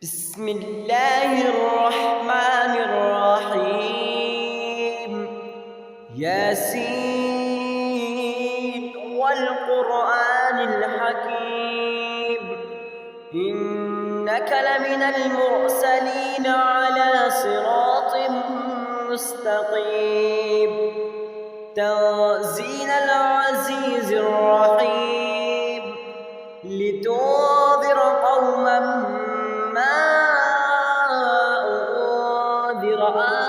بسم الله الرحمن الرحيم. ياسين والقرآن الحكيم، إنك لمن المرسلين على صراط مستقيم. تنزيل العزيز الرحيم، لتنذر قوما ما أنذر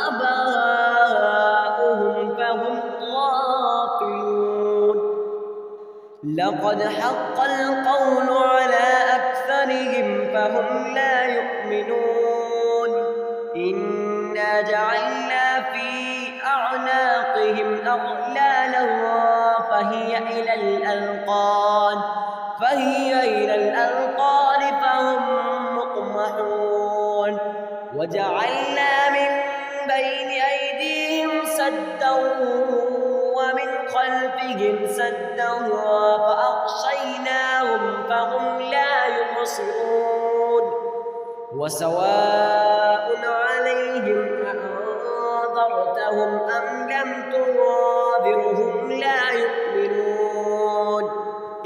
آباؤهم فهم غافلون. لقد حق القول على أكثرهم فهم لا يؤمنون. إنا جعلنا في أعناقهم أغلالا فهي إلى الأذقان فهم مقمحون. وجعلنا من بين أيديهم سدا ومن خلفهم سدا فأغشيناهم فهم لا يبصرون. وسواء عليهم أأنذرتهم أم لم تنذرهم لا يؤمنون.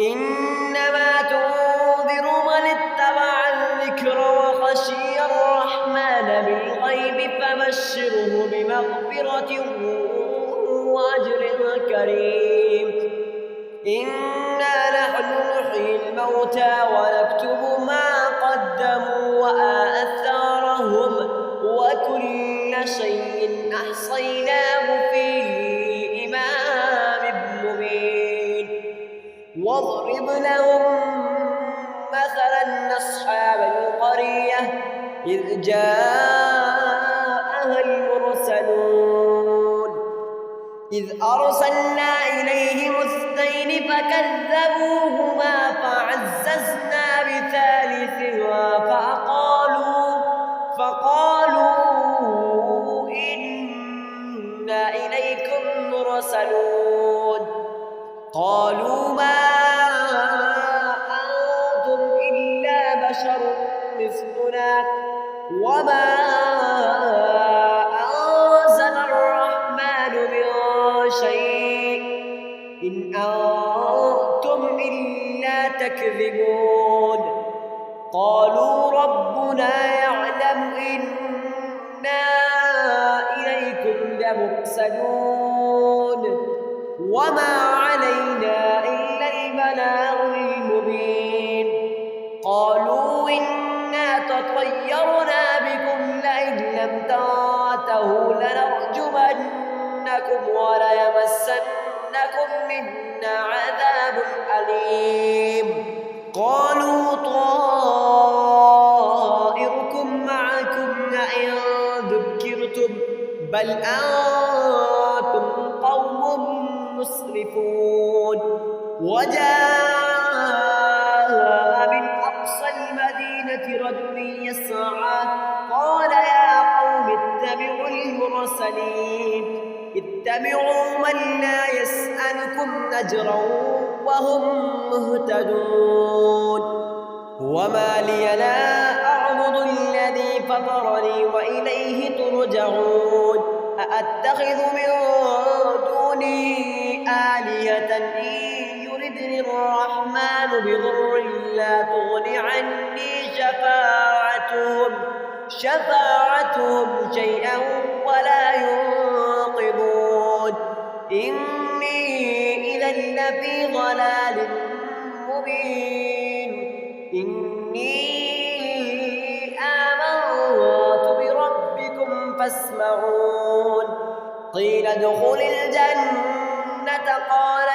إنما تنذر من اتبع الذكر وخشي الرحمن بالغيب فبشره بمغفرة وأجر كريم. إنا نحن نحيي الموتى ونكتب ما قدموا وآثارهم وكل شيء أحصيناه في إمام مبين. واضرب لهم مثلا أصحاب القرية إذ جاءها المرسلون، إذ أرسلنا إليهم اثنين فكذبوهما فعززنا بثالث فقالوا إنا إليكم مرسلون. قالوا ما أنتم إلا بشر مثلنا وما أنزل الرحمن من شيء إن أنتم إلا تكذبون. قالوا ربنا يعلم إنا إليكم لمرسلون وما علينا إلا البلاغ المبين. قالوا إنا تطيرنا بكم لئن لم تنتهوا لنرجمنكم وليمسنكم منا عذاب أليم. قالوا طائركم معكم لئن ذكرتم بل أنتم قوم مسرفون. وجاء من أقصى المدينة رجل يسعى قال يا قوم اتبعوا المرسلين، اتبعوا من لا يسألكم أجرا وهم مهتدون. وما لي لا أعبد الذي فطرني وإليه ترجعون. أأتخذ من دونه آلهة إن يردني الرحمن بضر لا تغن عني شفاعتهم شيئا ولا ينقذون. إني إذا لفي ضلال مبين. إني آمنت بربكم فاسمعون. قيل ادخل الجنة قال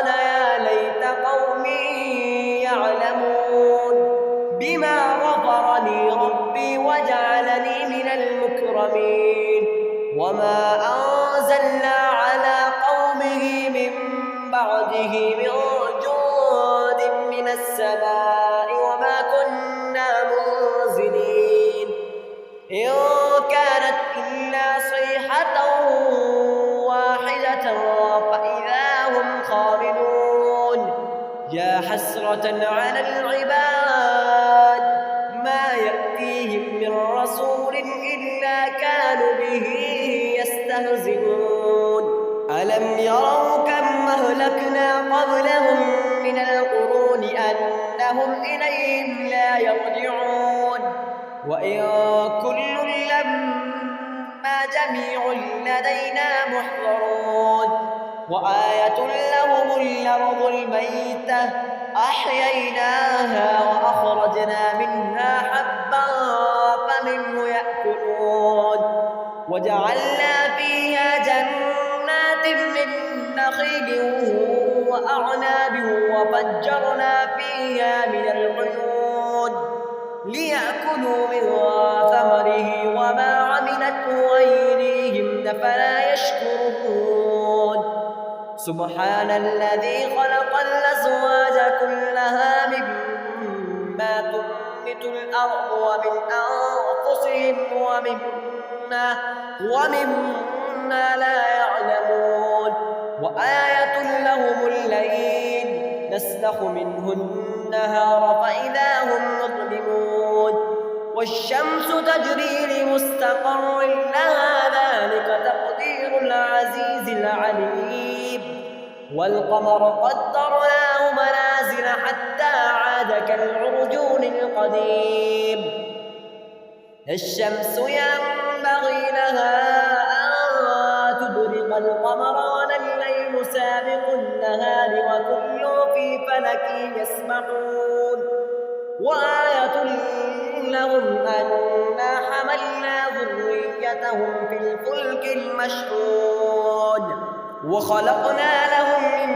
يا ليت قومي يعلمون بما غفر لي ربي وجعلني من المكرمين. وما أنزلنا على قومه من بعده من جند من السماء وما كنا منزلين. إن كانت إلا صيحة واحدة فإذا هم خامدون. يا حسرة على العباد ما يأتي يستهزئون ألم يروا كم أهلكنا قبلهم من القرون أنهم إليهم لا يرجعون وإن كل لما جميع لدينا محضرون وآية لهم الأرض الميتة أحييناها وأخرجنا منها حبا فمنه يأكلون وجعلنا فيها جنات من نخيل وأعناب وفجرنا فيها من العيون ليأكلوا من ثمره وما عملته أيديهم أفلا يشكرون سبحان الذي خلق الأزواج كلها مما تنبت الأرض ومن أنفسهم ومما لا يعلمون وآية لهم الليل نسلخ منه النهار فإذا هم مظلمون والشمس تجري لمستقر لها ذلك تقدير العزيز العليم والقمر قدرناه منازل حتى عاد كالعرجون القديم الشمس ينبغي لها أن تدرك القمر ولا الليل سابق النهار وكل في فلك يسبحون وآية لهم أنا حملنا ذريتهم في الفلك المشحون وخلقنا لهم من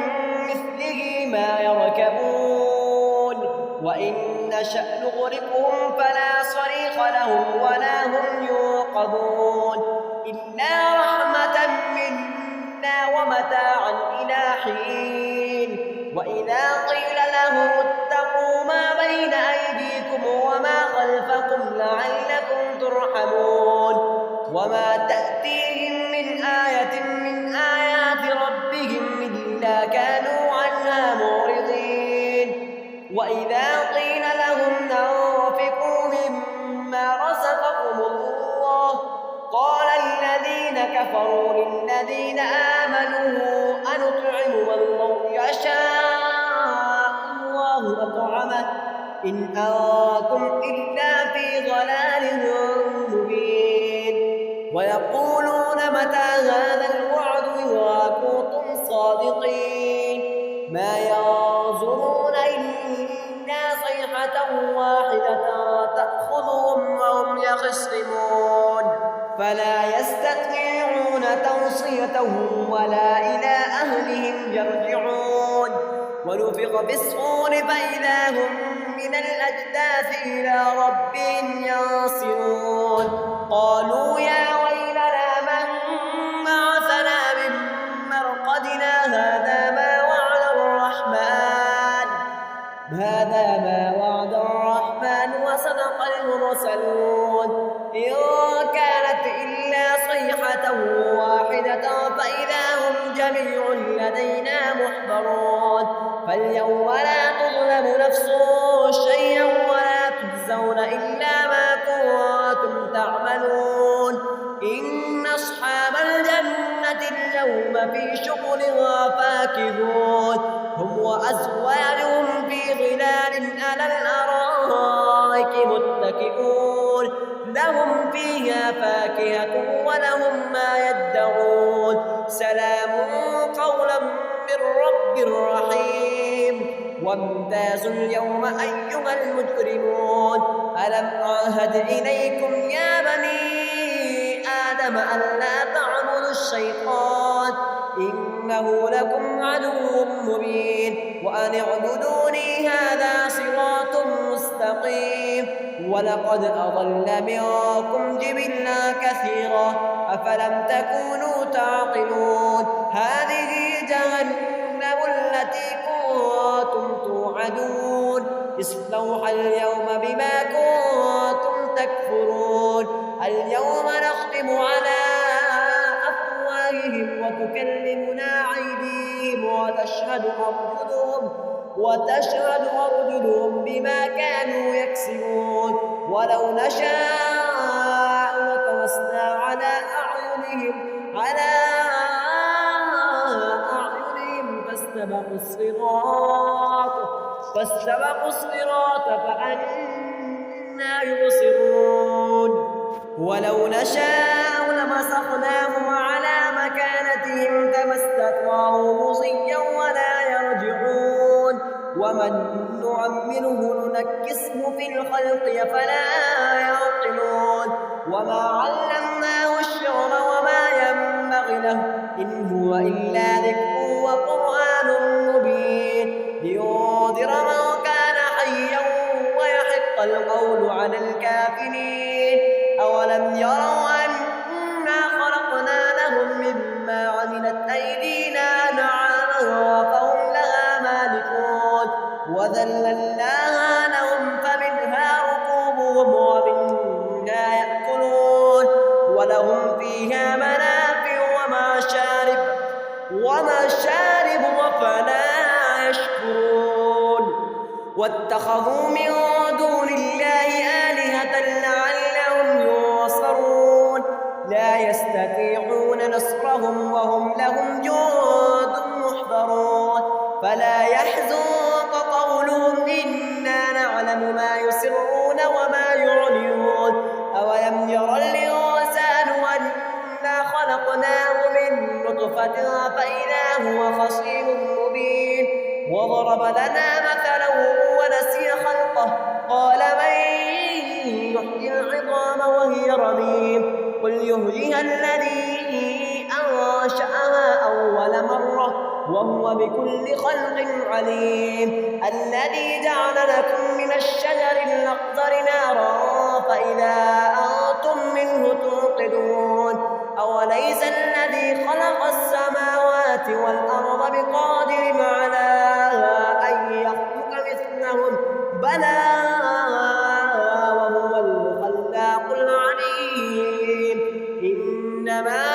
مثله ما يركبون وإن نشأ نغرقهم فلا صريخ لهم ولا هم يوقظون إلا رحمة منا ومتاعا إلى حين وإذا قيل لهم اتقوا ما بين أيديكم وما خلفكم لعلكم ترحمون وما تأتيهم من آية من آيات ربهم إلا كانوا عنها معرضين وإذا قيل لهم أنفقوا مما رزقكم الله قال الذين كفروا للذين آمنوا أنطعم من لو يشاء الله أطعمه إن أنتم إلا في ضلال مبين ويقولون متى هذا الوعد إن كنتم صادقين ما ينظرون إلا صيحة واحدة تأخذهم وهم يخصمون فلا يستطيعون توصية ولا إلى أهلهم يرجعون ونفخ في الصور فإذا هم من الأجداث إلى ربهم ينصرون قالوا يا ويلنا من بعثنا من مرقدنا هذا ما وعد الرحمن وصدق المرسلون إن كانت إلا صيحة واحدة فإذا هم جميع لدينا محضرون فاليوم لا تظلم نفس شيئا ولا تجزون إلا ما كنتم تعملون إن أصحاب الجنة اليوم في شغل فاكهون هم وأزواجهم في ظلال على الأرائك متكئون لهم فيها فاكهة ولهم ما يدعون سلام قولا من رب رحيم وامتازوا اليوم أيها المجرمون ألم أعهد إليكم يا بني آدم ألا تعبدوا الشيطان إنه لكم عدو مبين وأن اعبدوني هذا صراط مستقيم ولقد أضل منكم جبلا كثيرا أفلم تكونوا تعقلون هذه جهنم التي كنتم توعدون اصلوها اليوم بما كنتم تكفرون اليوم نختم على أفواههم وتكلمنا أيديهم وتشهد أرجلهم بما كانوا يكسبون ولو نشاء لطمسنا على فاستبقوا الصراط فأنى يبصرون ولو نشاء لمسخناهم على مكانتهم فما استطاعوا مضيا ولا يرجعون ومن نعمره ننكسه في الخلق أفلا يعقلون وما علمناه الشعر وما ينبغي له إن هو إلا ذكر وقرآن مبين لينذر من كان حيا ويحق القول على الكافرين أولم يروا أنا خلقنا لهم مما عملت أيدينا نعاما فهم لها مالكون وذللناها لهم فمنها ركوبهم ومنها يأكلون ولهم فيها منافع ومشارب أفلا يشكرون واتخذوا من دون الله آلهة لعلهم ينصرون لا يستطيعون نصرهم وهم لهم جند محضرون فلا يحزنك قولهم إنا نعلم ما يسرون وما يعلنون أولم ير الإنسان أنا خلقناه من نطفة فإذا هو خصيم مبين وضرب لنا مثلا ونسي خلقه قال من يحيي العظام وهي رميم قل يحييها الذي أنشأها أول مرة وهو بكل خلق عليم الذي جعل لكم من الشجر الأخضر نارا فإذا أنتم منه توقدون أوليس الذي خلق السماوات والأرض بقادر على أن يخلق مثلهم بلى وهو الخلاق العليم إنما